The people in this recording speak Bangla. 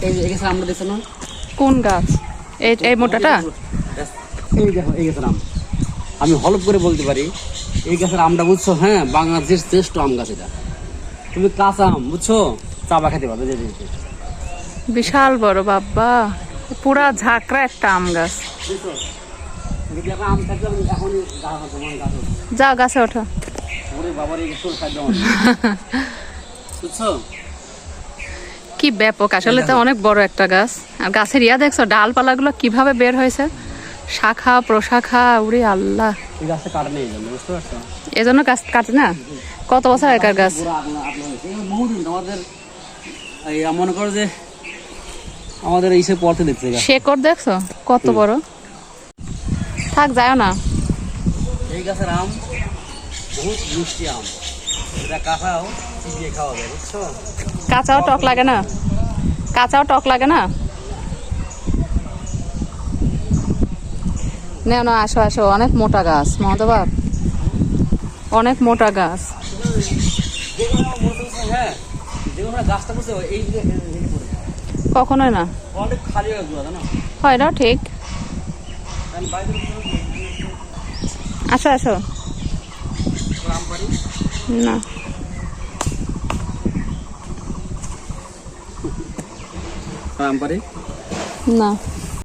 এই গাছের আমটা দেখছো না? কোন গাছ? এই মোটাটা? এই দেখো এই গাছের আম, আমি হলপ করে বলতে পারি এই গাছের আমটা বুঝছো, হ্যাঁ বাংলাদেশের শ্রেষ্ঠ আম গাছ এটা। তুমি কাঁচা আম বুঝছো, চাবা খেতে পারবে। বিশাল বড় বাবা, পুরা ঝাঁকড়া একটা আম গাছ। যদি এখন আম থাকলে আমি এখনই গাছ যা গাছে ওঠো। ওরে বাবার এই গাছ খাদ্য বুঝছো। কি ব্যাপক, আসলে তো অনেক বড় একটা গাছ। আর গাছের দেখছো ডালপালাগুলো কিভাবে বের হয়েছে, শাখা প্রশাখা, উরে আল্লাহ। এই গাছটা কাটা নেই বুঝতে পারছো, এজন্য গাছ কাটে না। কত বছর আগেকার গাছ? বহুদিন আমাদের মনে করো যে আমাদের এইসব পড়তে দেখছে শেকড় দেখছো কত বড়। থাক যাও না। এই গাছের আম বহুত মিষ্টি আম, এটা কাঁচাও চিবিয়ে খাওয়া যায় বুঝছো। কাঁচাও টক লাগে না? কাঁচাও টক লাগে না? না না, আসো আসো, অনেক মোটা গাছ মহতবাব, অনেক মোটা গাছ। হ্যাঁ গাছটা বুঝছো এই কখনোই না অনেক খালি হয়ে গেল না, হয় না ঠিক। আসো আসো। না আম পারি না।